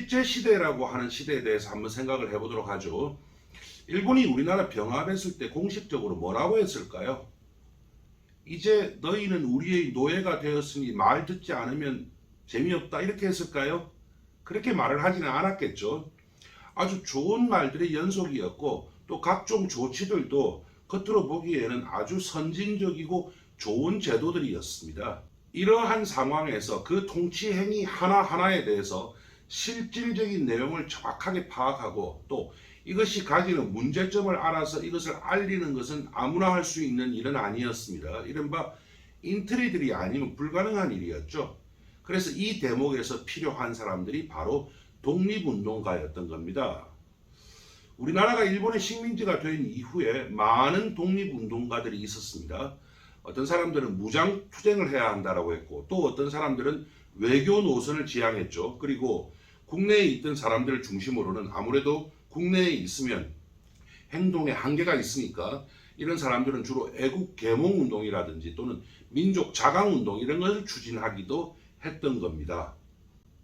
일제 시대라고 하는 시대에 대해서 한번 생각을 해보도록 하죠. 일본이 우리나라 병합했을 때 공식적으로 뭐라고 했을까요? 이제 너희는 우리의 노예가 되었으니 말 듣지 않으면 재미없다 이렇게 했을까요? 그렇게 말을 하지는 않았겠죠. 아주 좋은 말들의 연속이었고 또 각종 조치들도 겉으로 보기에는 아주 선진적이고 좋은 제도들이었습니다. 이러한 상황에서 그 통치 행위 하나하나에 대해서 실질적인 내용을 정확하게 파악하고 또 이것이 가지는 문제점을 알아서 이것을 알리는 것은 아무나 할 수 있는 일은 아니었습니다. 이른바 인트리들이 아니면 불가능한 일이었죠. 그래서 이 대목에서 필요한 사람들이 바로 독립운동가였던 겁니다. 우리나라가 일본의 식민지가 된 이후에 많은 독립운동가들이 있었습니다. 어떤 사람들은 무장투쟁을 해야 한다라고 했고 또 어떤 사람들은 외교 노선을 지향했죠. 그리고 국내에 있던 사람들을 중심으로는 아무래도 국내에 있으면 행동에 한계가 있으니까 이런 사람들은 주로 애국 계몽 운동이라든지 또는 민족 자강 운동 이런 것을 추진하기도 했던 겁니다.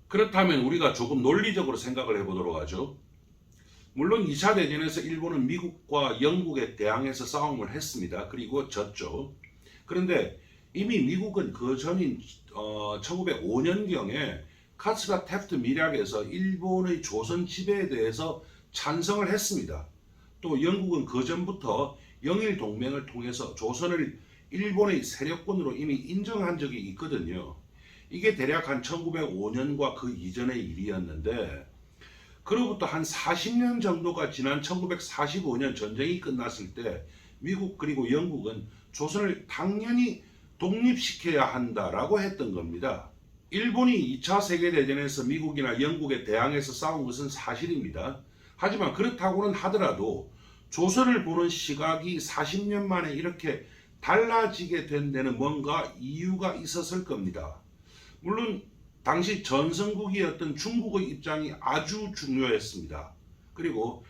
그렇다면 우리가 조금 논리적으로 생각을 해보도록 하죠. 물론 2차 대전에서 일본은 미국과 영국에 대항해서 싸움을 했습니다. 그리고 졌죠. 그런데 이미 미국은 그 전인 1905년경에 카츠라 태프트 밀약에서 일본의 조선 지배에 대해서 찬성을 했습니다. 또 영국은 그 전부터 영일 동맹을 통해서 조선을 일본의 세력권으로 이미 인정한 적이 있거든요. 이게 대략 한 1905년과 그 이전의 일이었는데 그로부터 한 40년 정도가 지난 1945년 전쟁이 끝났을 때 미국 그리고 영국은 조선을 당연히 독립시켜야 한다라고 했던 겁니다. 일본이 2차 세계대전에서 미국이나 영국에 대항해서 싸운 것은 사실입니다. 하지만 그렇다고는 하더라도 조선을 보는 시각이 40년 만에 이렇게 달라지게 된 데는 뭔가 이유가 있었을 겁니다. 물론 당시 전성국이었던 중국의 입장이 아주 중요했습니다. 그리고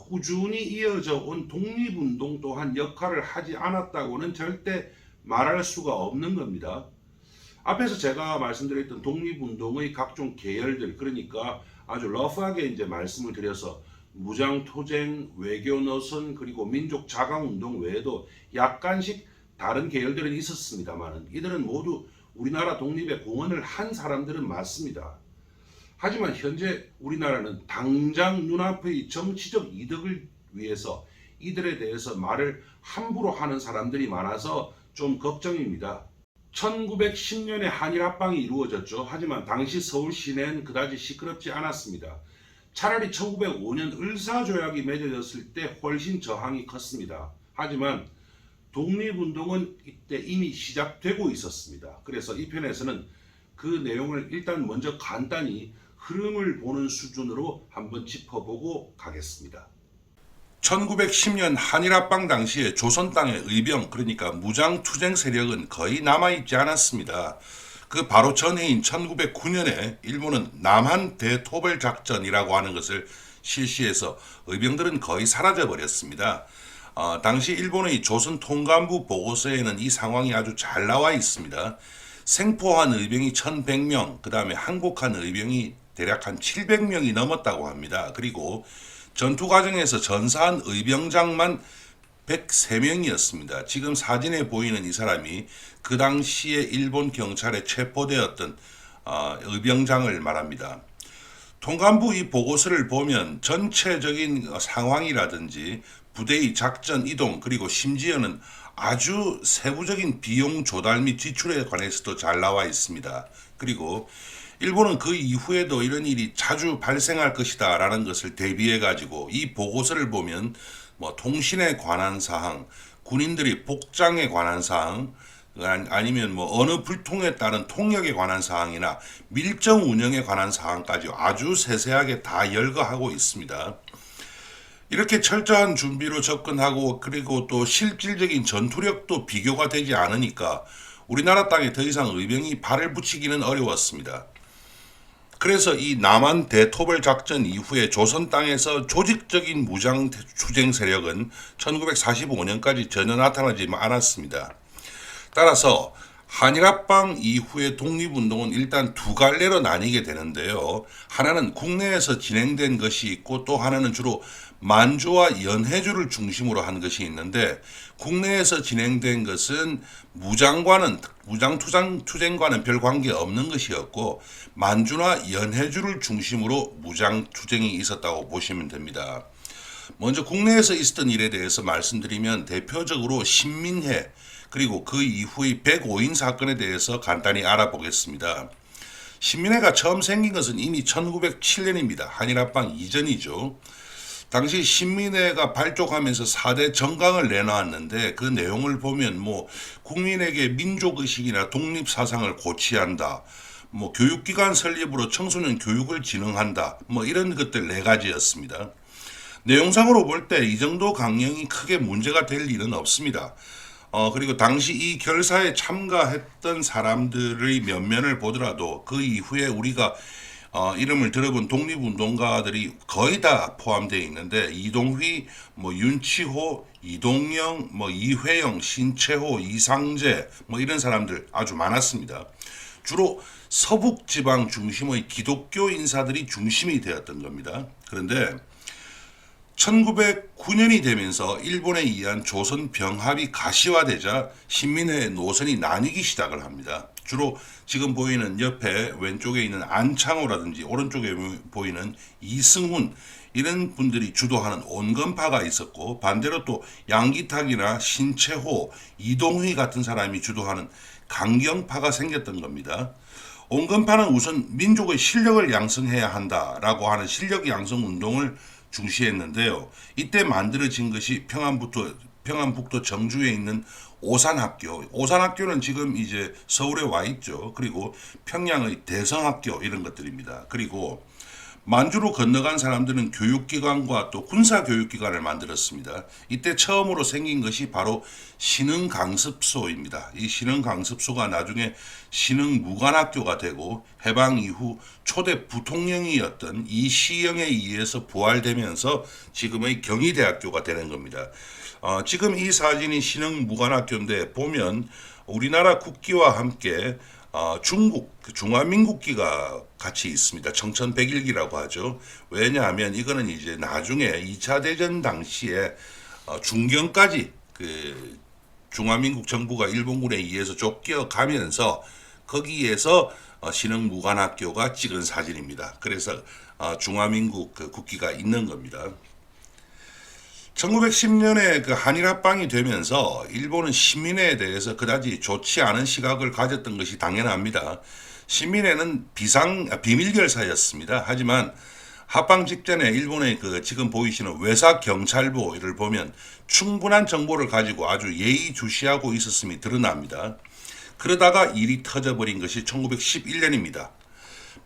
꾸준히 이어져 온 독립운동 또한 역할을 하지 않았다고는 절대 말할 수가 없는 겁니다. 앞에서 제가 말씀드렸던 독립운동의 각종 계열들, 그러니까 아주 러프하게 이제 말씀을 드려서 무장투쟁, 외교 노선, 그리고 민족 자강운동 외에도 약간씩 다른 계열들은 있었습니다만 이들은 모두 우리나라 독립에 공헌을 한 사람들은 맞습니다. 하지만 현재 우리나라는 당장 눈앞의 정치적 이득을 위해서 이들에 대해서 말을 함부로 하는 사람들이 많아서 좀 걱정입니다. 1910년에 한일합방이 이루어졌죠. 하지만 당시 서울 시내는 그다지 시끄럽지 않았습니다. 차라리 1905년 을사조약이 맺어졌을 때 훨씬 저항이 컸습니다. 하지만 독립운동은 이때 이미 시작되고 있었습니다. 그래서 이 편에서는 그 내용을 일단 먼저 간단히 흐름을 보는 수준으로 한번 짚어보고 가겠습니다. 1910년 한일합방 당시에 조선 땅의 의병, 그러니까 무장투쟁 세력은 거의 남아있지 않았습니다. 그 바로 전해인 1909년에 일본은 남한 대토벌 작전이라고 하는 것을 실시해서 의병들은 거의 사라져 버렸습니다. 당시 일본의 조선 통감부 보고서에는 이 상황이 아주 잘 나와 있습니다. 생포한 의병이 1100명, 그 다음에 항복한 의병이 대략 한 700명이 넘었다고 합니다. 그리고 전투 과정에서 전사한 의병장만 103명이었습니다. 지금 사진에 보이는 이 사람이 그 당시에 일본 경찰에 체포되었던 의병장을 말합니다. 통감부 이 보고서를 보면 전체적인 상황이라든지 부대의 작전 이동 그리고 심지어는 아주 세부적인 비용 조달 및 지출에 관해서도 잘 나와 있습니다. 그리고 일본은 그 이후에도 이런 일이 자주 발생할 것이다 라는 것을 대비해 가지고 이 보고서를 보면 통신에 관한 사항, 군인들이 복장에 관한 사항, 아니면 어느 불통에 따른 통역에 관한 사항이나 밀정 운영에 관한 사항까지 아주 세세하게 다 열거하고 있습니다. 이렇게 철저한 준비로 접근하고 그리고 또 실질적인 전투력도 비교가 되지 않으니까 우리나라 땅에 더 이상 의병이 발을 붙이기는 어려웠습니다. 그래서 이 남한 대토벌 작전 이후에 조선 땅에서 조직적인 무장 투쟁 세력은 1945년까지 전혀 나타나지 않았습니다. 따라서 한일합방 이후의 독립운동은 일단 두 갈래로 나뉘게 되는데요. 하나는 국내에서 진행된 것이 있고 또 하나는 주로 만주와 연해주를 중심으로 한 것이 있는데, 국내에서 진행된 것은 무장투쟁과는 별 관계 없는 것이었고, 만주나 연해주를 중심으로 무장투쟁이 있었다고 보시면 됩니다. 먼저 국내에서 있었던 일에 대해서 말씀드리면, 대표적으로 신민회 그리고 그 이후의 105인 사건에 대해서 간단히 알아보겠습니다. 신민회가 처음 생긴 것은 이미 1907년입니다. 한일합방 이전이죠. 당시 신민회가 발족하면서 4대 정강을 내놓았는데, 그 내용을 보면 국민에게 민족의식이나 독립사상을 고취한다, 교육기관 설립으로 청소년 교육을 진흥한다, 이런 것들 네 가지였습니다. 내용상으로 볼 때 이 정도 강령이 크게 문제가 될 일은 없습니다. 그리고 당시 이 결사에 참가했던 사람들의 면면을 보더라도 그 이후에 우리가 이름을 들어본 독립운동가들이 거의 다 포함되어 있는데, 이동휘, 윤치호, 이동영, 이회영, 신채호, 이상재 이런 사람들 아주 많았습니다. 주로 서북지방 중심의 기독교 인사들이 중심이 되었던 겁니다. 그런데 1909년이 되면서 일본에 의한 조선 병합이 가시화되자 신민회의 노선이 나뉘기 시작을 합니다. 주로 지금 보이는 옆에 왼쪽에 있는 안창호라든지 오른쪽에 보이는 이승훈, 이런 분들이 주도하는 온건파가 있었고, 반대로 또 양기탁이나 신채호, 이동휘 같은 사람이 주도하는 강경파가 생겼던 겁니다. 온건파는 우선 민족의 실력을 양성해야 한다라고 하는 실력 양성 운동을 중시했는데요. 이때 만들어진 것이 평안북도 정주에 있는 오산학교. 오산학교는 지금 이제 서울에 와 있죠. 그리고 평양의 대성학교, 이런 것들입니다. 그리고 만주로 건너간 사람들은 교육기관과 또 군사교육기관을 만들었습니다. 이때 처음으로 생긴 것이 바로 신흥강습소입니다. 이 신흥강습소가 나중에 신흥무관학교가 되고, 해방 이후 초대 부통령이었던 이시영에 의해서 부활되면서 지금의 경희대학교가 되는 겁니다. 지금 이 사진이 신흥무관학교인데, 보면 우리나라 국기와 함께 중국 중화민국기가 같이 있습니다. 청천백일기라고 하죠. 왜냐하면 이거는 이제 나중에 2차 대전 당시에 중경까지 그 중화민국 정부가 일본군에 의해서 쫓겨가면서 거기에서 신흥무관학교가 찍은 사진입니다. 그래서 중화민국 그 국기가 있는 겁니다. 1910년에 그 한일합방이 되면서 일본은 신민회에 대해서 그다지 좋지 않은 시각을 가졌던 것이 당연합니다. 신민회는 비밀결사였습니다. 하지만 합방 직전에 일본의 그 지금 보이시는 외사경찰부를 보면 충분한 정보를 가지고 아주 예의주시하고 있었음이 드러납니다. 그러다가 일이 터져버린 것이 1911년입니다.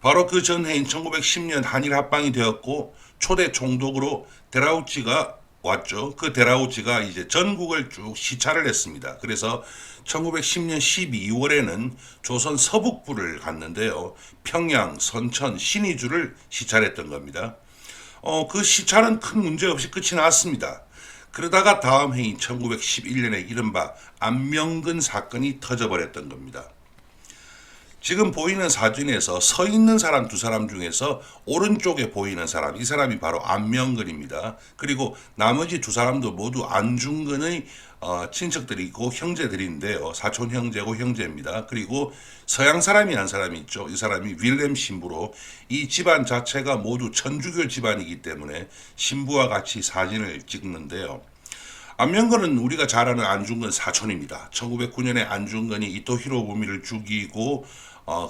바로 그 전해인 1910년 한일합방이 되었고, 초대 총독으로 데라우치가 왔죠. 그 데라우치가 이제 전국을 쭉 시찰을 했습니다. 그래서 1910년 12월에는 조선 서북부를 갔는데요. 평양, 선천, 신의주를 시찰했던 겁니다. 그 시찰은 큰 문제 없이 끝이 났습니다. 그러다가 다음 해인 1911년에 이른바 안명근 사건이 터져버렸던 겁니다. 지금 보이는 사진에서 서 있는 사람 두 사람 중에서 오른쪽에 보이는 사람, 이 사람이 바로 안명근입니다. 그리고 나머지 두 사람도 모두 안중근의 친척들이고 형제들인데요. 사촌 형제고 형제입니다. 그리고 서양 사람이 한 사람이 있죠. 이 사람이 윌렘 신부로, 이 집안 자체가 모두 천주교 집안이기 때문에 신부와 같이 사진을 찍는데요. 안명근은 우리가 잘 아는 안중근 사촌입니다. 1909년에 안중근이 이토 히로부미를 죽이고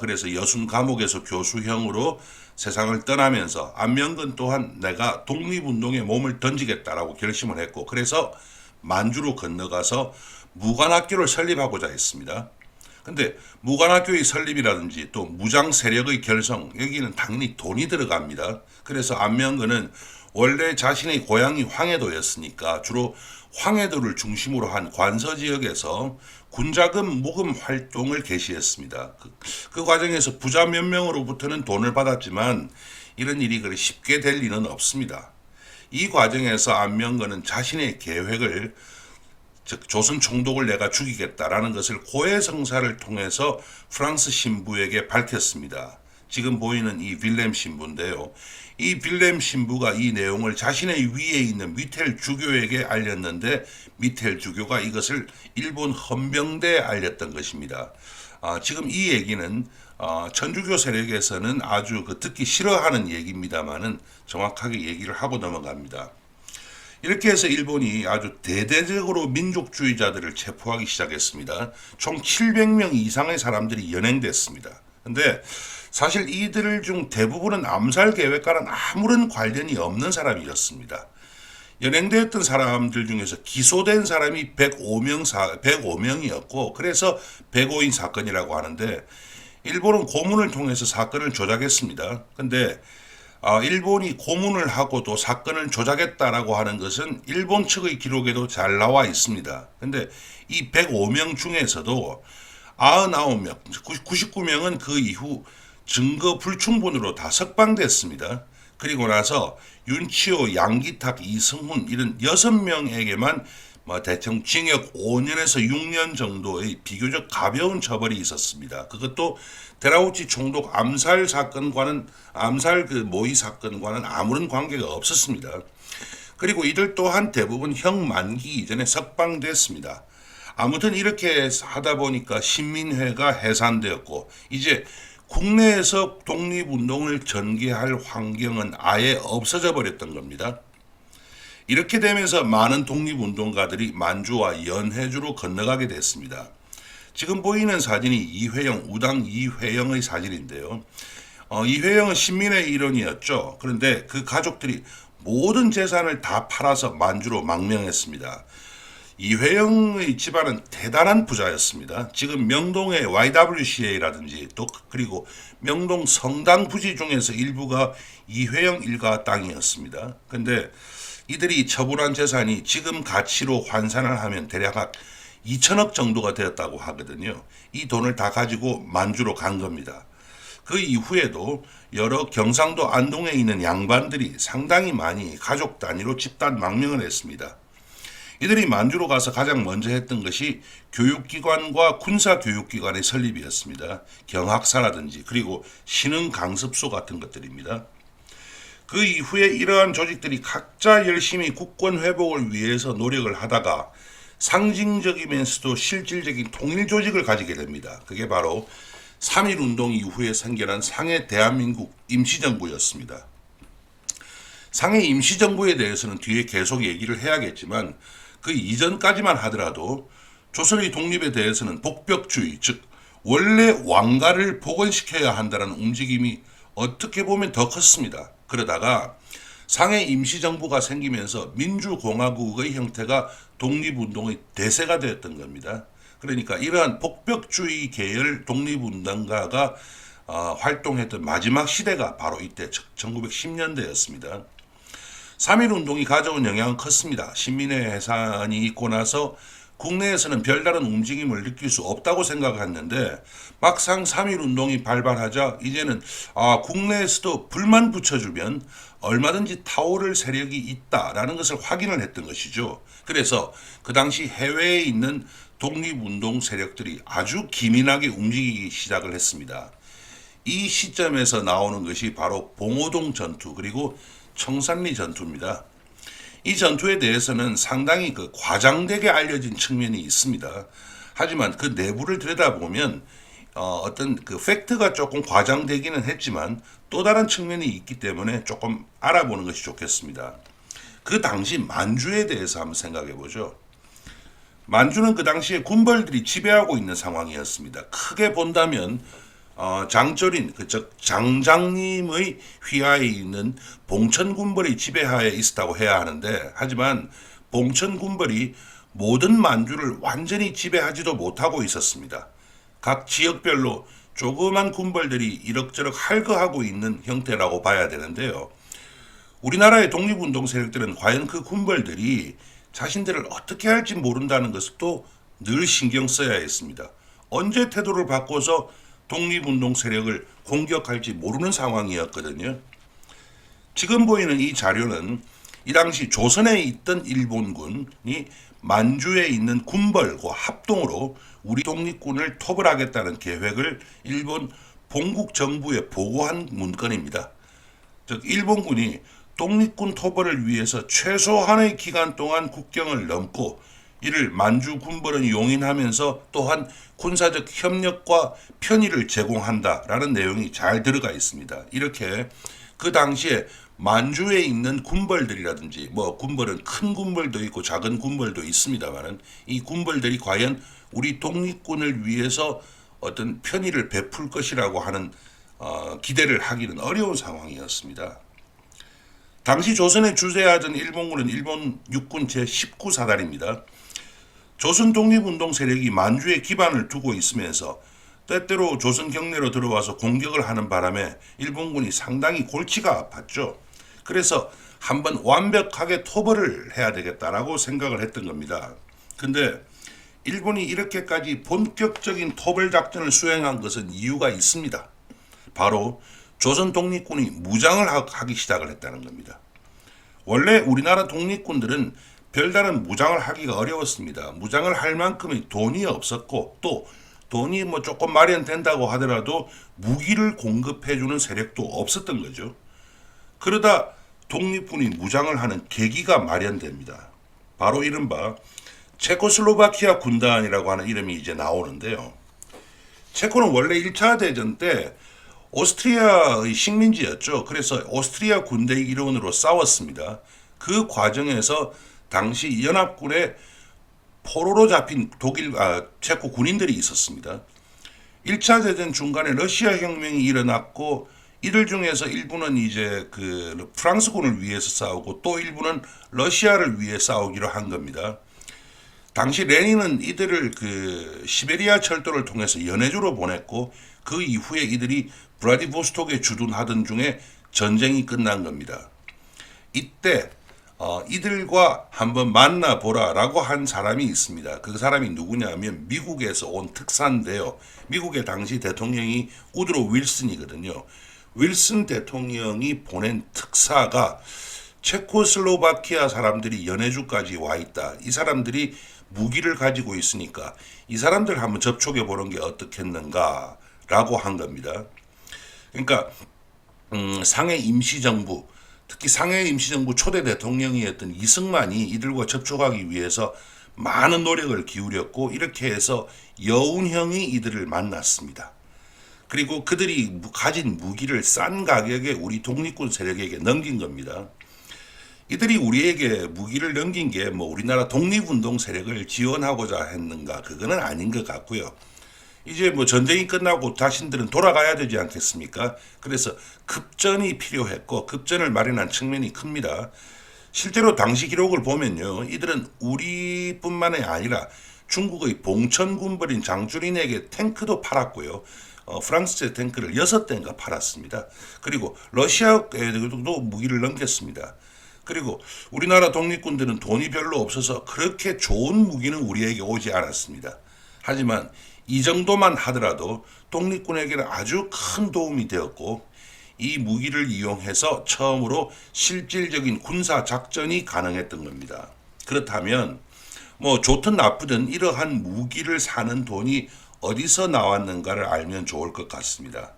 그래서 여순 감옥에서 교수형으로 세상을 떠나면서 안명근 또한 내가 독립운동에 몸을 던지겠다라고 결심을 했고, 그래서 만주로 건너가서 무관학교를 설립하고자 했습니다. 근데 무관학교의 설립이라든지 또 무장 세력의 결성, 여기는 당연히 돈이 들어갑니다. 그래서 안명근은 원래 자신의 고향이 황해도였으니까 주로 황해도를 중심으로 한 관서 지역에서 군자금 모금 활동을 개시했습니다. 그 과정에서 부자 몇 명으로부터는 돈을 받았지만 이런 일이 그리 쉽게 될 리는 없습니다. 이 과정에서 안명근은 자신의 계획을 즉 조선 총독을 내가 죽이겠다라는 것을 고해성사를 통해서 프랑스 신부에게 밝혔습니다. 지금 보이는 이 빌렘 신부인데요. 이 빌렘 신부가 이 내용을 자신의 위에 있는 미텔 주교에게 알렸는데 미텔 주교가 이것을 일본 헌병대에 알렸던 것입니다. 지금 이 얘기는 천주교 세력에서는 아주 듣기 싫어하는 얘기입니다만은 정확하게 얘기를 하고 넘어갑니다. 이렇게 해서 일본이 아주 대대적으로 민족주의자들을 체포하기 시작했습니다. 총 700명 이상의 사람들이 연행됐습니다. 근데 사실 이들 중 대부분은 암살 계획과는 아무런 관련이 없는 사람이었습니다. 연행되었던 사람들 중에서 기소된 사람이 105명이었고 그래서 105인 사건이라고 하는데 일본은 고문을 통해서 사건을 조작했습니다. 근데 일본이 고문을 하고 또 사건을 조작했다라고 하는 것은 일본 측의 기록에도 잘 나와 있습니다. 근데 이 105명 중에서도 99명, 99명은 그 이후 증거 불충분으로 다 석방됐습니다. 그리고 나서 윤치호, 양기탁, 이승훈 이런 6명에게만 대충 징역 5년에서 6년 정도의 비교적 가벼운 처벌이 있었습니다. 그것도 데라우치 총독 암살 사건과는 모의 사건과는 아무런 관계가 없었습니다. 그리고 이들 또한 대부분 형 만기 이전에 석방됐습니다. 아무튼 이렇게 하다 보니까 신민회가 해산되었고 이제 국내에서 독립운동을 전개할 환경은 아예 없어져 버렸던 겁니다. 이렇게 되면서 많은 독립운동가들이 만주와 연해주로 건너가게 됐습니다. 지금 보이는 사진이 이회영, 우당 이회영의 사진인데요. 이회영은 신민의 일원이었죠. 그런데 그 가족들이 모든 재산을 다 팔아서 만주로 망명했습니다. 이회영의 집안은 대단한 부자였습니다. 지금 명동의 YWCA라든지 또 그리고 명동 성당 부지 중에서 일부가 이회영 일가 땅이었습니다. 근데 이들이 처분한 재산이 지금 가치로 환산을 하면 대략 한 2천억 정도가 되었다고 하거든요. 이 돈을 다 가지고 만주로 간 겁니다. 그 이후에도 여러 경상도 안동에 있는 양반들이 상당히 많이 가족 단위로 집단 망명을 했습니다. 이들이 만주로 가서 가장 먼저 했던 것이 교육기관과 군사교육기관의 설립이었습니다. 경학사라든지 그리고 신흥강습소 같은 것들입니다. 그 이후에 이러한 조직들이 각자 열심히 국권 회복을 위해서 노력을 하다가 상징적이면서도 실질적인 통일 조직을 가지게 됩니다. 그게 바로 3.1운동 이후에 생겨난 상해 대한민국 임시정부였습니다. 상해 임시정부에 대해서는 뒤에 계속 얘기를 해야겠지만 그 이전까지만 하더라도 조선의 독립에 대해서는 복벽주의, 즉 원래 왕가를 복원시켜야 한다는 움직임이 어떻게 보면 더 컸습니다. 그러다가 상해 임시정부가 생기면서 민주공화국의 형태가 독립운동의 대세가 되었던 겁니다. 그러니까 이러한 복벽주의 계열 독립운동가가 활동했던 마지막 시대가 바로 이때 1910년대였습니다. 3.1운동이 가져온 영향은 컸습니다. 신민회 해산이 있고 나서 국내에서는 별다른 움직임을 느낄 수 없다고 생각했는데 막상 3.1운동이 발발하자 이제는 국내에서도 불만 붙여주면 얼마든지 타오를 세력이 있다라는 것을 확인을 했던 것이죠. 그래서 그 당시 해외에 있는 독립운동 세력들이 아주 기민하게 움직이기 시작을 했습니다. 이 시점에서 나오는 것이 바로 봉오동 전투 그리고 청산리 전투입니다. 이 전투에 대해서는 상당히 과장되게 알려진 측면이 있습니다. 하지만 그 내부를 들여다보면 어떤 팩트가 조금 과장되기는 했지만 또 다른 측면이 있기 때문에 조금 알아보는 것이 좋겠습니다. 그 당시 만주에 대해서 한번 생각해 보죠. 만주는 그 당시에 군벌들이 지배하고 있는 상황이었습니다. 크게 본다면 장조린, 즉 장장님의 휘하에 있는 봉천군벌이 지배하에 있었다고 해야 하는데 하지만 봉천군벌이 모든 만주를 완전히 지배하지도 못하고 있었습니다. 각 지역별로 조그만 군벌들이 이럭저럭 할거하고 있는 형태라고 봐야 되는데요. 우리나라의 독립운동 세력들은 과연 그 군벌들이 자신들을 어떻게 할지 모른다는 것을 또 늘 신경 써야 했습니다. 언제 태도를 바꿔서 독립운동 세력을 공격할지 모르는 상황이었거든요. 지금 보이는 이 자료는 이 당시 조선에 있던 일본군이 만주에 있는 군벌과 합동으로 우리 독립군을 토벌하겠다는 계획을 일본 본국 정부에 보고한 문건입니다. 즉 일본군이 독립군 토벌을 위해서 최소한의 기간 동안 국경을 넘고 이를 만주 군벌은 용인하면서 또한 군사적 협력과 편의를 제공한다라는 내용이 잘 들어가 있습니다. 이렇게 그 당시에 만주에 있는 군벌들이라든지 뭐 군벌은 큰 군벌도 있고 작은 군벌도 있습니다만은 이 군벌들이 과연 우리 독립군을 위해서 어떤 편의를 베풀 것이라고 하는 기대를 하기는 어려운 상황이었습니다. 당시 조선에 주재하던 일본군은 일본 육군 제19사단입니다. 조선 독립운동 세력이 만주에 기반을 두고 있으면서 때때로 조선 경내로 들어와서 공격을 하는 바람에 일본군이 상당히 골치가 아팠죠. 그래서 한번 완벽하게 토벌을 해야 되겠다라고 생각을 했던 겁니다. 근데 일본이 이렇게까지 본격적인 토벌 작전을 수행한 것은 이유가 있습니다. 바로 조선 독립군이 무장을 하기 시작을 했다는 겁니다. 원래 우리나라 독립군들은 별다른 무장을 하기가 어려웠습니다. 무장을 할 만큼의 돈이 없었고 또 돈이 뭐 조금 마련된다고 하더라도 무기를 공급해주는 세력도 없었던 거죠. 그러다 독립군이 무장을 하는 계기가 마련됩니다. 바로 이른바 체코슬로바키아 군단이라고 하는 이름이 이제 나오는데요. 체코는 원래 1차 대전 때 오스트리아의 식민지였죠. 그래서 오스트리아 군대의 일원으로 싸웠습니다. 그 과정에서 당시 연합군의 포로로 잡힌 체코 군인들이 있었습니다. 1차 대전 중간에 러시아 혁명이 일어났고 이들 중에서 일부는 이제 그 프랑스군을 위해서 싸우고 또 일부는 러시아를 위해 싸우기로 한 겁니다. 당시 레닌은 이들을 그 시베리아 철도를 통해서 연해주로 보냈고 그 이후에 이들이 브라디보스톡에 주둔하던 중에 전쟁이 끝난 겁니다. 이때 이들과 한번 만나보라라고 한 사람이 있습니다. 그 사람이 누구냐면 미국에서 온 특사인데요. 미국의 당시 대통령이 우드로 윌슨이거든요. 윌슨 대통령이 보낸 특사가 체코슬로바키아 사람들이 연해주까지 와 있다. 이 사람들이 무기를 가지고 있으니까 이 사람들 한번 접촉해 보는 게 어떻겠는가라고 한 겁니다. 그러니까 상해 임시정부, 특히 상해 임시정부 초대 대통령이었던 이승만이 이들과 접촉하기 위해서 많은 노력을 기울였고 이렇게 해서 여운형이 이들을 만났습니다. 그리고 그들이 가진 무기를 싼 가격에 우리 독립군 세력에게 넘긴 겁니다. 이들이 우리에게 무기를 넘긴 게 뭐 우리나라 독립운동 세력을 지원하고자 했는가 그거는 아닌 것 같고요. 이제 뭐 전쟁이 끝나고 자신들은 돌아가야 되지 않겠습니까? 그래서 급전이 필요했고 급전을 마련한 측면이 큽니다. 실제로 당시 기록을 보면요. 이들은 우리뿐만이 아니라 중국의 봉천 군벌인 장주린에게 탱크도 팔았고요. 프랑스제 탱크를 6대인가 팔았습니다. 그리고 러시아에도 무기를 넘겼습니다. 그리고 우리나라 독립군들은 돈이 별로 없어서 그렇게 좋은 무기는 우리에게 오지 않았습니다. 하지만 이 정도만 하더라도 독립군에게는 아주 큰 도움이 되었고 이 무기를 이용해서 처음으로 실질적인 군사 작전이 가능했던 겁니다. 그렇다면 뭐 좋든 나쁘든 이러한 무기를 사는 돈이 어디서 나왔는가를 알면 좋을 것 같습니다.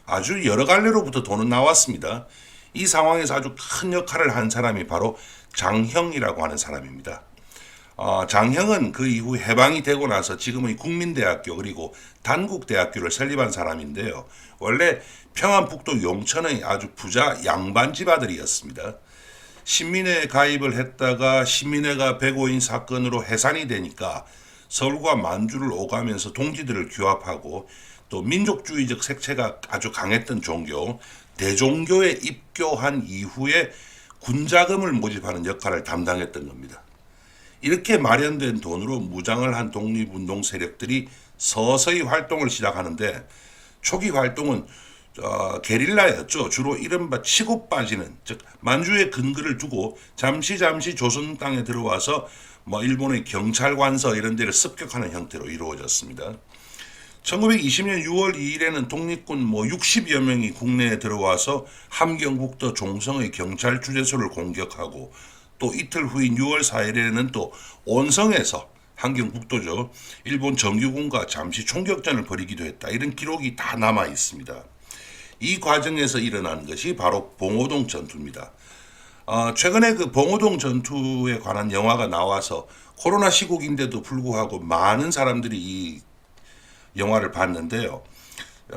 아주 여러 갈래로부터 돈은 나왔습니다. 이 상황에서 아주 큰 역할을 한 사람이 바로 장형이라고 하는 사람입니다. 장형은 그 이후 해방이 되고 나서 지금의 국민대학교 그리고 단국대학교를 설립한 사람인데요. 원래 평안북도 용천의 아주 부자 양반집 아들이었습니다. 신민회에 가입을 했다가 신민회가 백오인 사건으로 해산이 되니까 서울과 만주를 오가면서 동지들을 규합하고 또 민족주의적 색채가 아주 강했던 종교 대종교에 입교한 이후에 군자금을 모집하는 역할을 담당했던 겁니다. 이렇게 마련된 돈으로 무장을 한 독립운동 세력들이 서서히 활동을 시작하는데 초기 활동은 게릴라였죠. 주로 이른바 치고 빠지는, 즉 만주에 근거를 두고 잠시 조선 땅에 들어와서 뭐 일본의 경찰관서 이런 데를 습격하는 형태로 이루어졌습니다. 1920년 6월 2일에는 독립군 60여 명이 국내에 들어와서 함경북도 종성의 경찰 주재소를 공격하고 또 이틀 후인 6월 4일에는 또 온성에서 함경북도죠. 일본 정규군과 잠시 총격전을 벌이기도 했다. 이런 기록이 다 남아 있습니다. 이 과정에서 일어난 것이 바로 봉오동 전투입니다. 최근에 그 봉오동 전투에 관한 영화가 나와서 코로나 시국인데도 불구하고 많은 사람들이 이 영화를 봤는데요.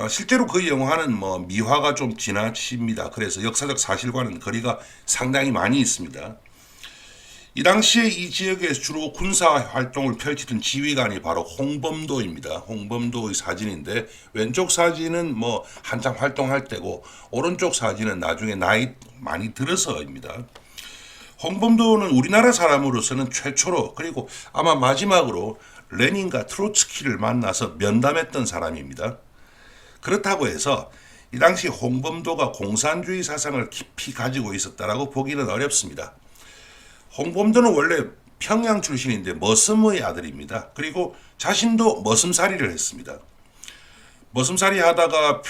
실제로 그 영화는 뭐 미화가 좀 지나칩니다. 그래서 역사적 사실과는 거리가 상당히 많이 있습니다. 이 당시에 이 지역에 주로 군사 활동을 펼치던 지휘관이 바로 홍범도입니다. 홍범도의 사진인데 왼쪽 사진은 뭐 한창 활동할 때고 오른쪽 사진은 나중에 나이 많이 들어서입니다. 홍범도는 우리나라 사람으로서는 최초로 그리고 아마 마지막으로 레닌과 트로츠키를 만나서 면담했던 사람입니다. 그렇다고 해서 이 당시 홍범도가 공산주의 사상을 깊이 가지고 있었다라고 보기는 어렵습니다. 홍범도는 원래 평양 출신인데 머슴의 아들입니다. 그리고 자신도 머슴살이를 했습니다. 머슴살이 하다가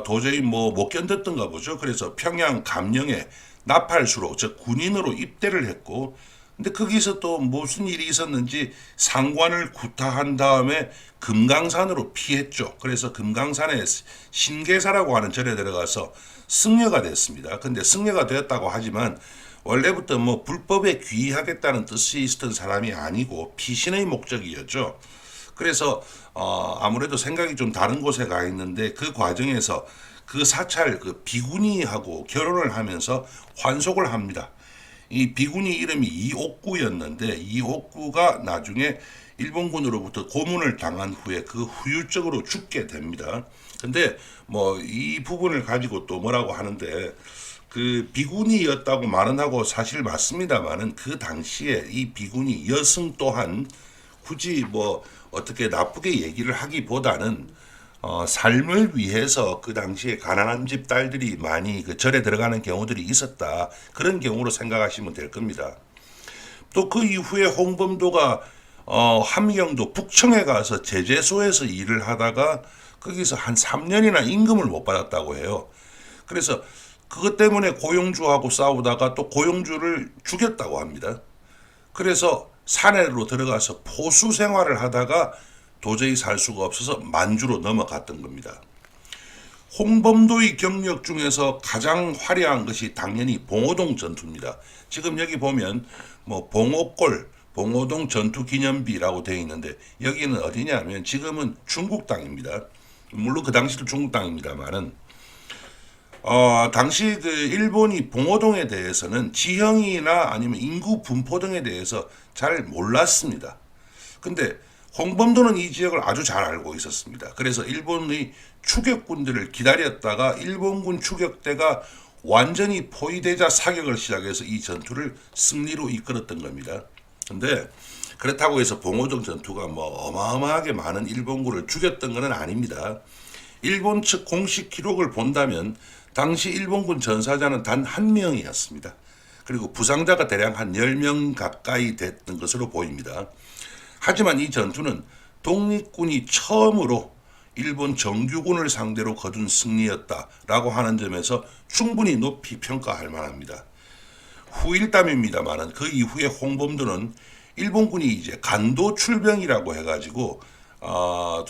도저히 뭐 못 견뎠던가 보죠. 그래서 평양 감령에 나팔수로 즉 군인으로 입대를 했고, 근데 거기서 또 무슨 일이 있었는지 상관을 구타한 다음에 금강산으로 피했죠. 그래서 금강산에 신계사라고 하는 절에 들어가서 승려가 됐습니다. 근데 승려가 되었다고 하지만 원래부터 뭐 불법에 귀의하겠다는 뜻이 있었던 사람이 아니고 피신의 목적이었죠. 그래서 아무래도 생각이 좀 다른 곳에 가 있는데 그 과정에서 그 사찰 그 비구니하고 결혼을 하면서 환속을 합니다. 이 비구니 이름이 이옥구였는데 이옥구가 나중에 일본군으로부터 고문을 당한 후에 그 후유증으로 죽게 됩니다. 근데 뭐 이 부분을 가지고 또 뭐라고 하는데 그 비구니였다고 말은 하고 사실 맞습니다만은 그 당시에 이 비구니 여성 또한 굳이 뭐 어떻게 나쁘게 얘기를 하기보다는 삶을 위해서 그 당시에 가난한 집 딸들이 많이 그 절에 들어가는 경우들이 있었다. 그런 경우로 생각하시면 될 겁니다. 또 그 이후에 홍범도가 함경도 북청에 가서 제재소에서 일을 하다가 거기서 한 3년이나 임금을 못 받았다고 해요. 그래서 그것 때문에 고용주하고 싸우다가 또 고용주를 죽였다고 합니다. 그래서 산해로 들어가서 포수 생활을 하다가 도저히 살 수가 없어서 만주로 넘어갔던 겁니다. 홍범도의 경력 중에서 가장 화려한 것이 당연히 봉오동 전투입니다. 지금 여기 보면 뭐 봉오골, 봉오동 전투 기념비라고 되어 있는데 여기는 어디냐면 지금은 중국 땅입니다. 물론 그 당시도 중국 땅입니다만은 당시 그 일본이 봉오동에 대해서는 지형이나 아니면 인구 분포 등에 대해서 잘 몰랐습니다. 근데 홍범도는 이 지역을 아주 잘 알고 있었습니다. 그래서 일본의 추격군들을 기다렸다가 일본군 추격대가 완전히 포위되자 사격을 시작해서 이 전투를 승리로 이끌었던 겁니다. 근데 그렇다고 해서 봉오동 전투가 뭐 어마어마하게 많은 일본군을 죽였던 것은 아닙니다. 일본 측 공식 기록을 본다면 당시 일본군 전사자는 단 한 명이었습니다. 그리고 부상자가 대략 한 10명 가까이 됐던 것으로 보입니다. 하지만 이 전투는 독립군이 처음으로 일본 정규군을 상대로 거둔 승리였다라고 하는 점에서 충분히 높이 평가할 만합니다. 후일담입니다만은 그 이후에 홍범도는 일본군이 이제 간도 출병이라고 해가지고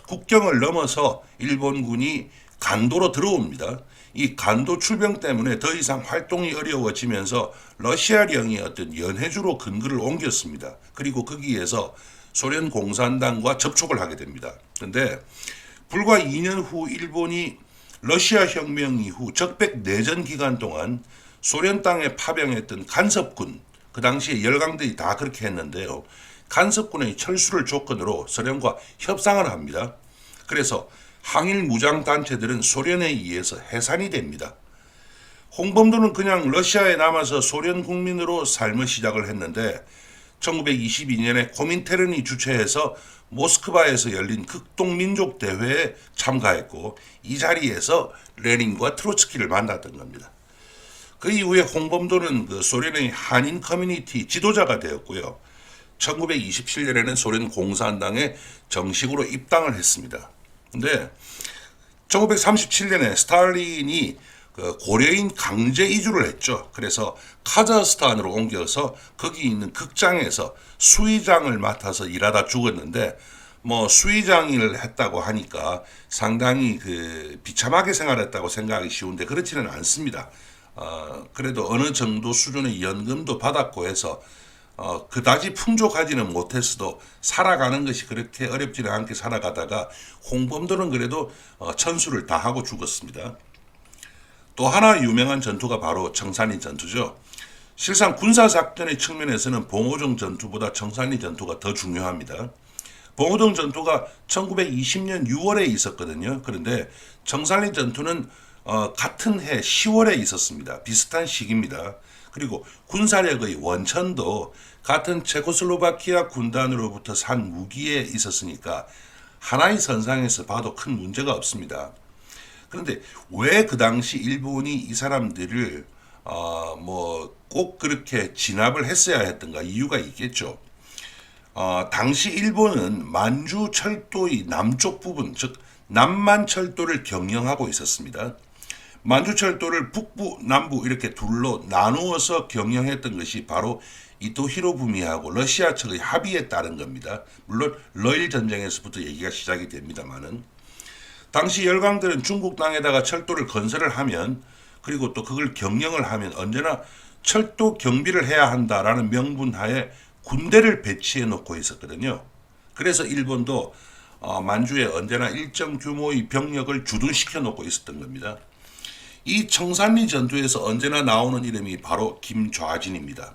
국경을 넘어서 일본군이 간도로 들어옵니다. 이 간도 출병 때문에 더 이상 활동이 어려워지면서 러시아령이 어떤 연해주로 근거를 옮겼습니다. 그리고 거기에서 소련 공산당과 접촉을 하게 됩니다. 그런데 불과 2년 후 일본이 러시아 혁명 이후 적백 내전 기간 동안 소련 땅에 파병했던 간섭군, 그 당시에 열강들이 다 그렇게 했는데요. 간섭군의 철수를 조건으로 소련과 협상을 합니다. 그래서 항일 무장단체들은 소련에 의해서 해산이 됩니다. 홍범도는 그냥 러시아에 남아서 소련 국민으로 삶을 시작을 했는데 1922년에 코민테른이 주최해서 모스크바에서 열린 극동민족 대회에 참가했고 이 자리에서 레닌과 트로츠키를 만났던 겁니다. 그 이후에 홍범도는 그 소련의 한인 커뮤니티 지도자가 되었고요. 1927년에는 소련 공산당에 정식으로 입당을 했습니다. 근데 1937년에 스탈린이 그 고려인 강제 이주를 했죠. 그래서 카자흐스탄으로 옮겨서 거기 있는 극장에서 수의장을 맡아서 일하다 죽었는데 뭐 수의장을 했다고 하니까 상당히 그 비참하게 생활했다고 생각하기 쉬운데 그렇지는 않습니다. 그래도 어느 정도 수준의 연금도 받았고 해서 그다지 풍족하지는 못했어도 살아가는 것이 그렇게 어렵지는 않게 살아가다가 홍범도는 그래도 천수를 다하고 죽었습니다. 또 하나 유명한 전투가 바로 청산리 전투죠. 실상 군사작전의 측면에서는 봉오정 전투보다 청산리 전투가 더 중요합니다. 봉오정 전투가 1920년 6월에 있었거든요. 그런데 청산리 전투는 같은 해 10월에 있었습니다. 비슷한 시기입니다. 그리고 군사력의 원천도 같은 체코슬로바키아 군단으로부터 산 무기에 있었으니까 하나의 선상에서 봐도 큰 문제가 없습니다. 그런데 왜 그 당시 일본이 이 사람들을 뭐 꼭 그렇게 진압을 했어야 했던가 이유가 있겠죠. 당시 일본은 만주 철도의 남쪽 부분, 즉 남만 철도를 경영하고 있었습니다. 만주 철도를 북부, 남부 이렇게 둘로 나누어서 경영했던 것이 바로 이토 히로부미하고 러시아 측의 합의에 따른 겁니다. 물론 러일 전쟁에서부터 얘기가 시작이 됩니다만은 당시 열강들은 중국 땅에다가 철도를 건설을 하면 그리고 또 그걸 경영을 하면 언제나 철도 경비를 해야 한다라는 명분하에 군대를 배치해 놓고 있었거든요. 그래서 일본도 만주에 언제나 일정 규모의 병력을 주둔시켜 놓고 있었던 겁니다. 이 청산리 전투에서 언제나 나오는 이름이 바로 김좌진입니다.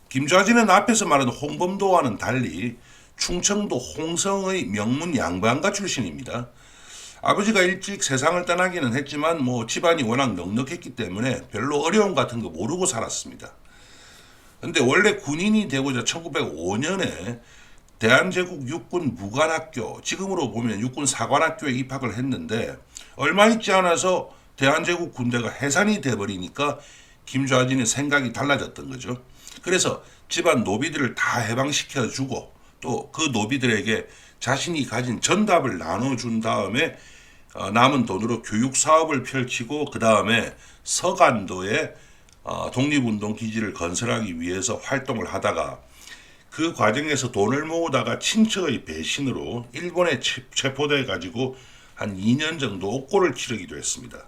김좌진은 앞에서 말한 홍범도와는 달리 충청도 홍성의 명문 양반가 출신입니다. 아버지가 일찍 세상을 떠나기는 했지만 뭐 집안이 워낙 넉넉했기 때문에 별로 어려움 같은 거 모르고 살았습니다. 근데 원래 군인이 되고자 1905년에 대한제국 육군 무관학교, 지금으로 보면 육군 사관학교에 입학을 했는데 얼마 있지 않아서 대한제국 군대가 해산이 돼버리니까 김좌진의 생각이 달라졌던 거죠. 그래서 집안 노비들을 다 해방시켜주고 또 그 노비들에게 자신이 가진 전답을 나눠준 다음에 남은 돈으로 교육 사업을 펼치고 그 다음에 서간도에 독립운동 기지를 건설하기 위해서 활동을 하다가 그 과정에서 돈을 모으다가 친척의 배신으로 일본에 체포돼 가지고 한 2년 정도 옥고를 치르기도 했습니다.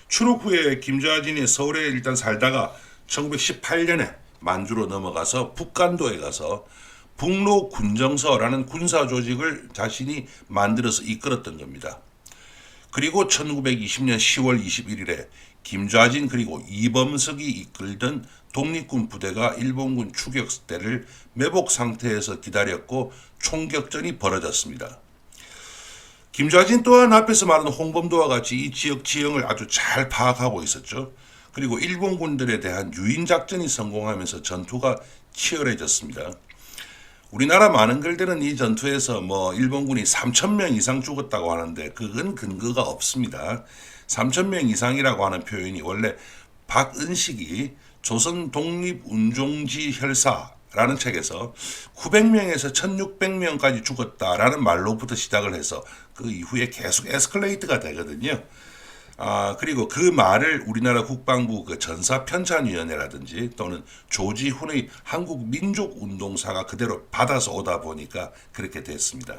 추록 후에 김좌진이 서울에 일단 살다가 1918년에 만주로 넘어가서 북간도에 가서 북로 군정서라는 군사 조직을 자신이 만들어서 이끌었던 겁니다. 그리고 1920년 10월 21일에 김좌진 그리고 이범석이 이끌던 독립군 부대가 일본군 추격대를 매복 상태에서 기다렸고 총격전이 벌어졌습니다. 김좌진 또한 앞에서 말한 홍범도와 같이 이 지역 지형을 아주 잘 파악하고 있었죠. 그리고 일본군들에 대한 유인작전이 성공하면서 전투가 치열해졌습니다. 우리나라 많은 글들은 이 전투에서 뭐 일본군이 3,000명 이상 죽었다고 하는데 그건 근거가 없습니다. 3,000명 이상이라고 하는 표현이 원래 박은식이 조선 독립운종지 혈사라는 책에서 900명에서 1,600명까지 죽었다라는 말로부터 시작을 해서 그 이후에 계속 에스컬레이트가 되거든요. 그리고 그 말을 우리나라 국방부 그 전사편찬위원회라든지 또는 조지훈의 한국민족운동사가 그대로 받아서 오다 보니까 그렇게 됐습니다.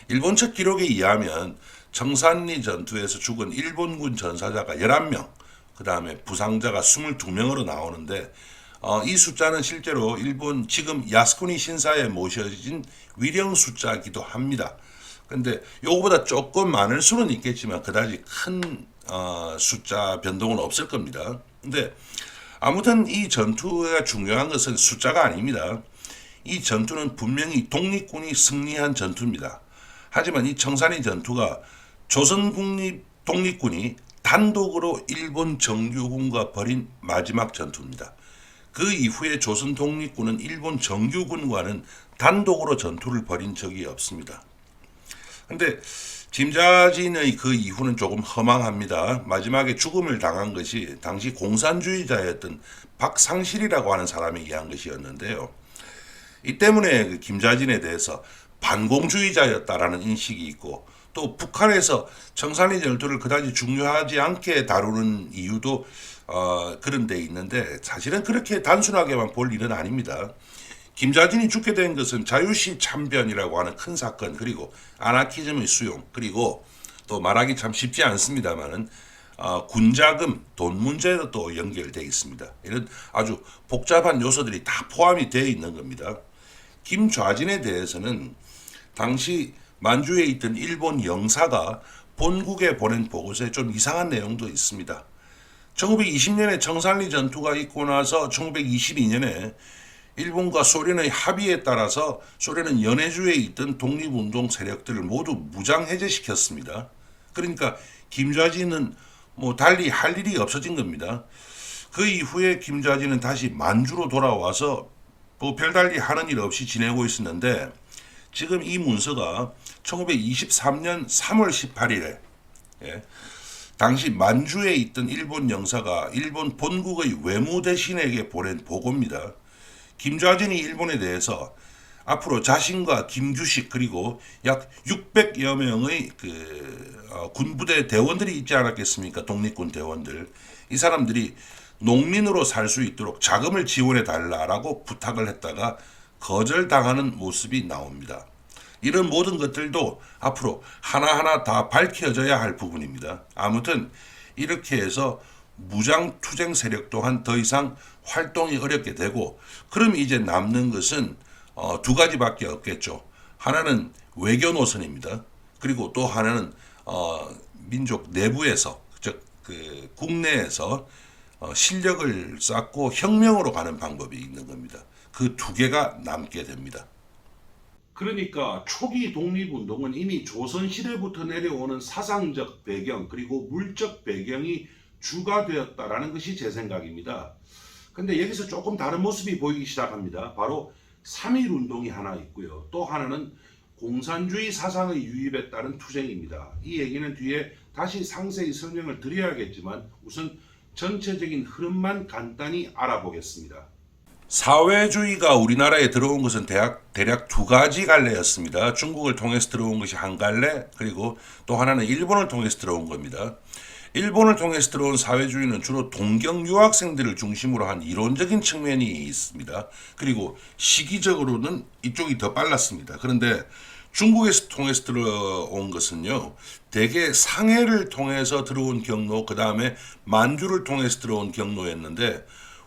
일본 측 기록에 의하면 청산리 전투에서 죽은 일본군 전사자가 11명, 그 다음에 부상자가 22명으로 나오는데 이 숫자는 실제로 일본 지금 야스쿠니 신사에 모셔진 위령 숫자이기도 합니다. 근데 요거보다 조금 많을 수는 있겠지만 그다지 큰 숫자 변동은 없을 겁니다. 근데 아무튼 이 전투가 중요한 것은 숫자가 아닙니다. 이 전투는 분명히 독립군이 승리한 전투입니다. 하지만 이 청산리 전투가 조선 독립군이 단독으로 일본 정규군과 벌인 마지막 전투입니다. 그 이후에 조선 독립군은 일본 정규군과는 단독으로 전투를 벌인 적이 없습니다. 근데 김좌진의 그 이후는 조금 허망합니다. 마지막에 죽음을 당한 것이 당시 공산주의자였던 박상실이라고 하는 사람에 의한 것이었는데요. 이 때문에 그 김좌진에 대해서 반공주의자였다라는 인식이 있고, 또 북한에서 청산리 전투를 그다지 중요하지 않게 다루는 이유도 그런 데 있는데, 사실은 그렇게 단순하게만 볼 일은 아닙니다. 김좌진이 죽게 된 것은 자유시 참변이라고 하는 큰 사건, 그리고 아나키즘의 수용, 그리고 또 말하기 참 쉽지 않습니다만은 군자금, 돈 문제도 또 연결되어 있습니다. 이런 아주 복잡한 요소들이 다 포함이 되어 있는 겁니다. 김좌진에 대해서는 당시 만주에 있던 일본 영사가 본국에 보낸 보고서에 좀 이상한 내용도 있습니다. 1920년에 청산리 전투가 있고 나서 1922년에 일본과 소련의 합의에 따라서 소련은 연해주에 있던 독립운동 세력들을 모두 무장 해제시켰습니다. 그러니까 김좌진은 뭐 달리 할 일이 없어진 겁니다. 그 이후에 김좌진은 다시 만주로 돌아와서 뭐 별달리 하는 일 없이 지내고 있었는데, 지금 이 문서가 1923년 3월 18일에 당시 만주에 있던 일본 영사가 일본 본국의 외무대신에게 보낸 보고입니다. 김좌진이 일본에 대해서 앞으로 자신과 김규식 그리고 약 600여 명의 군부대 대원들이 있지 않았겠습니까? 독립군 대원들. 이 사람들이 농민으로 살 수 있도록 자금을 지원해 달라라고 부탁을 했다가 거절당하는 모습이 나옵니다. 이런 모든 것들도 앞으로 하나하나 다 밝혀져야 할 부분입니다. 아무튼 이렇게 해서 무장투쟁 세력 또한 더 이상 활동이 어렵게 되고, 그럼 이제 남는 것은 두 가지밖에 없겠죠. 하나는 외교 노선입니다. 그리고 또 하나는 민족 내부에서, 즉 국내에서 실력을 쌓고 혁명으로 가는 방법이 있는 겁니다. 그 두 개가 남게 됩니다. 그러니까 초기 독립운동은 이미 조선시대부터 내려오는 사상적 배경 그리고 물적 배경이 주가 되었다라는 것이 제 생각입니다. 근데 여기서 조금 다른 모습이 보이기 시작합니다. 바로 3.1운동이 하나 있고요. 또 하나는 공산주의 사상의 유입에 따른 투쟁입니다. 이 얘기는 뒤에 다시 상세히 설명을 드려야겠지만 우선 전체적인 흐름만 간단히 알아보겠습니다. 사회주의가 우리나라에 들어온 것은 대략 두 가지 갈래였습니다. 중국을 통해서 들어온 것이 한 갈래, 그리고 또 하나는 일본을 통해서 들어온 겁니다. 일본을 통해서 들어온 사회주의는 주로 동경 유학생들을 중심으로 한 이론적인 측면이 있습니다. 그리고 시기적으로는 이쪽이 더 빨랐습니다. 그런데 중국에서 통해서 들어온 것은요, 대개 상해를 통해서 들어온 경로, 그 다음에 만주를 통해서 들어온 경로였는데,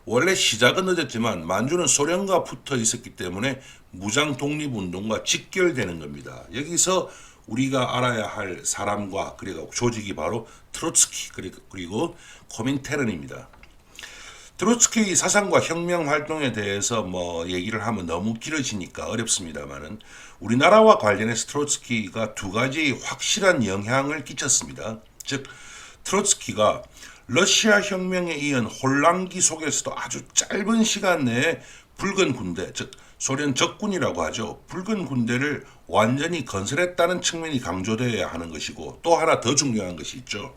원래 시작은 늦었지만 만주는 소련과 붙어 있었기 때문에 무장 독립운동과 직결되는 겁니다. 여기서 우리가 알아야 할 사람과 그리고 조직이 바로 트로츠키 그리고 코민테른입니다. 트로츠키의 사상과 혁명 활동에 대해서 뭐 얘기를 하면 너무 길어지니까 어렵습니다만은, 우리나라와 관련해서 트로츠키가 두 가지 확실한 영향을 끼쳤습니다. 즉 트로츠키가 러시아 혁명에 이은 혼란기 속에서도 아주 짧은 시간 내에 붉은 군대, 즉 소련 적군이라고 하죠. 붉은 군대를 완전히 건설했다는 측면이 강조되어야 하는 것이고, 또 하나 더 중요한 것이 있죠.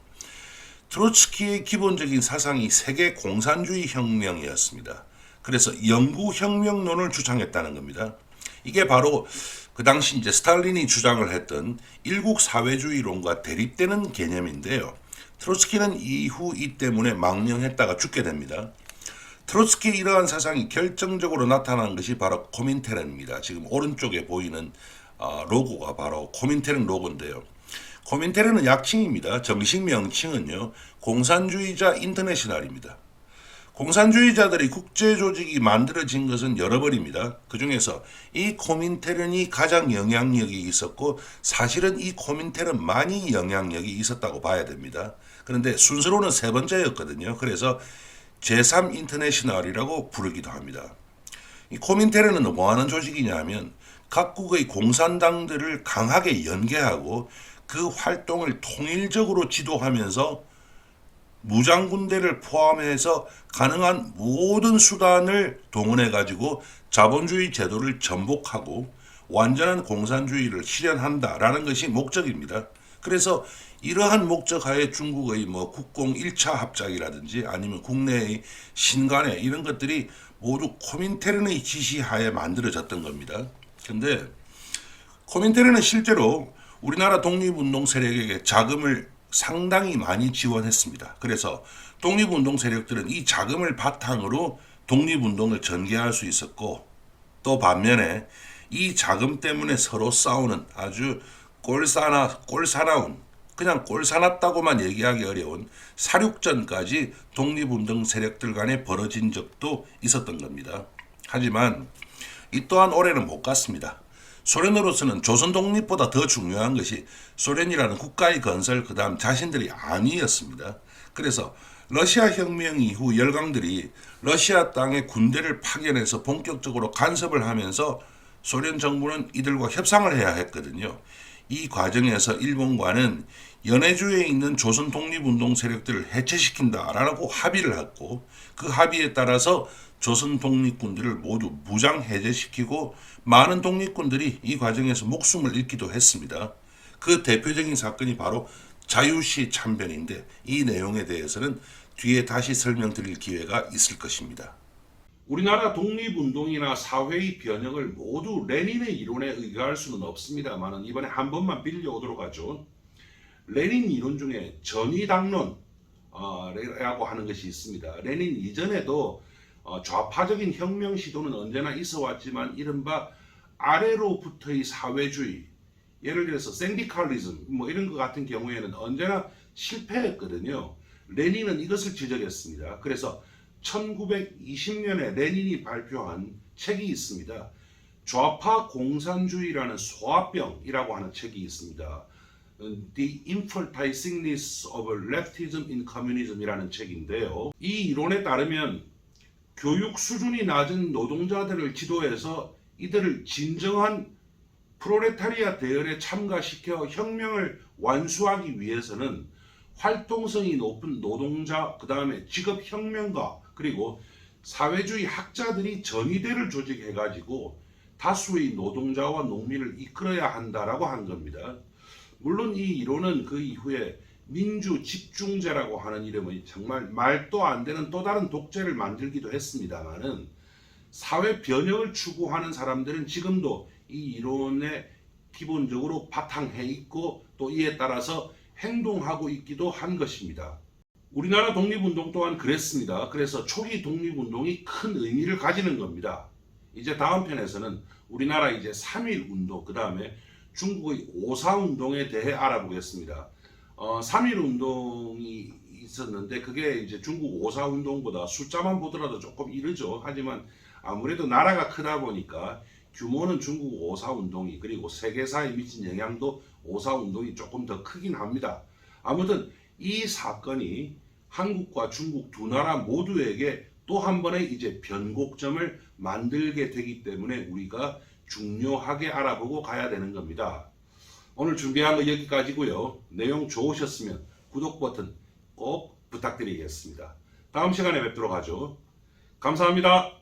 트로츠키의 기본적인 사상이 세계 공산주의 혁명이었습니다. 그래서 영구혁명론을 주장했다는 겁니다. 이게 바로 그 당시 이제 스탈린이 주장을 했던 일국사회주의론과 대립되는 개념인데요. 트로츠키는 이후 이 때문에 망명했다가 죽게 됩니다. 트로츠키의 이러한 사상이 결정적으로 나타난 것이 바로 코민테른입니다. 지금 오른쪽에 보이는 로고가 바로 코민테른 로고인데요. 코민테른은 약칭입니다. 정식 명칭은요, 공산주의자 인터내셔널입니다. 공산주의자들의 국제조직이 만들어진 것은 여러 벌입니다. 그 중에서 이 코민테른이 가장 영향력이 있었고, 사실은 이 코민테른만이 영향력이 있었다고 봐야 됩니다. 그런데 순서로는 세 번째였거든요. 그래서 제3 인터내셔널이라고 부르기도 합니다. 이 코민테른은 뭐 하는 조직이냐 하면 각국의 공산당들을 강하게 연계하고 그 활동을 통일적으로 지도하면서 무장군대를 포함해서 가능한 모든 수단을 동원해 가지고 자본주의 제도를 전복하고 완전한 공산주의를 실현한다라는 것이 목적입니다. 그래서 이러한 목적 하에 중국의 뭐 국공 1차 합작이라든지 아니면 국내의 신관회 이런 것들이 모두 코민테른의 지시하에 만들어졌던 겁니다. 근데 코민테르는 실제로 우리나라 독립운동 세력에게 자금을 상당히 많이 지원했습니다. 그래서 독립운동 세력들은 이 자금을 바탕으로 독립운동을 전개할 수 있었고, 또 반면에 이 자금 때문에 서로 싸우는 아주 꼴사나운, 그냥 꼴사납다고만 얘기하기 어려운 사륙전까지 독립운동 세력들 간에 벌어진 적도 있었던 겁니다. 하지만 이 또한 오래는 못 갔습니다. 소련으로서는 조선 독립보다 더 중요한 것이 소련이라는 국가의 건설, 그 다음 자신들의 안위였습니다. 그래서 러시아 혁명 이후 열강들이 러시아 땅에 군대를 파견해서 본격적으로 간섭을 하면서 소련 정부는 이들과 협상을 해야 했거든요. 이 과정에서 일본과는 연해주에 있는 조선 독립운동 세력들을 해체시킨다라고 합의를 했고, 그 합의에 따라서 조선 독립군들을 모두 무장 해제시키고 많은 독립군들이 이 과정에서 목숨을 잃기도 했습니다. 그 대표적인 사건이 바로 자유시 참변인데, 이 내용에 대해서는 뒤에 다시 설명드릴 기회가 있을 것입니다. 우리나라 독립운동이나 사회의 변혁을 모두 레닌의 이론에 의거할 수는 없습니다만 이번에 한 번만 빌려오도록 하죠. 레닌 이론 중에 전위당론이라고 하는 것이 있습니다. 레닌 이전에도 좌파적인 혁명 시도는 언제나 있어 왔지만 이른바 아래로부터의 사회주의, 예를 들어서 샌디칼리즘 이런 것 같은 경우에는 언제나 실패했거든요. 레닌은 이것을 지적했습니다. 그래서 1920년에 레닌이 발표한 책이 있습니다. 좌파 공산주의라는 소아병이라고 하는 책이 있습니다. The Infertility of Leftism in Communism이라는 책인데요. 이 이론에 따르면 교육 수준이 낮은 노동자들을 지도해서 이들을 진정한 프롤레타리아 대열에 참가시켜 혁명을 완수하기 위해서는 활동성이 높은 노동자, 그 다음에 직업혁명가, 그리고 사회주의 학자들이 전위대를 조직해가지고 다수의 노동자와 농민을 이끌어야 한다라고 한 겁니다. 물론 이 이론은 그 이후에 민주집중제라고 하는 이름의 정말 말도 안 되는 또 다른 독재를 만들기도 했습니다만은, 사회 변혁을 추구하는 사람들은 지금도 이 이론에 기본적으로 바탕해 있고 또 이에 따라서 행동하고 있기도 한 것입니다. 우리나라 독립운동 또한 그랬습니다. 그래서 초기 독립운동이 큰 의미를 가지는 겁니다. 이제 다음 편에서는 우리나라 이제 3.1운동, 그 다음에 중국의 5.4운동에 대해 알아보겠습니다. 3.1운동이 있었는데 그게 이제 중국 5.4운동보다 숫자만 보더라도 조금 이르죠. 하지만 아무래도 나라가 크다 보니까 규모는 중국 5.4운동이, 그리고 세계사에 미친 영향도 5.4운동이 조금 더 크긴 합니다. 아무튼 이 사건이 한국과 중국 두 나라 모두에게 또 한 번의 이제 변곡점을 만들게 되기 때문에 우리가 중요하게 알아보고 가야 되는 겁니다. 오늘 준비한 거 여기까지고요. 내용 좋으셨으면 구독 버튼 꼭 부탁드리겠습니다. 다음 시간에 뵙도록 하죠. 감사합니다.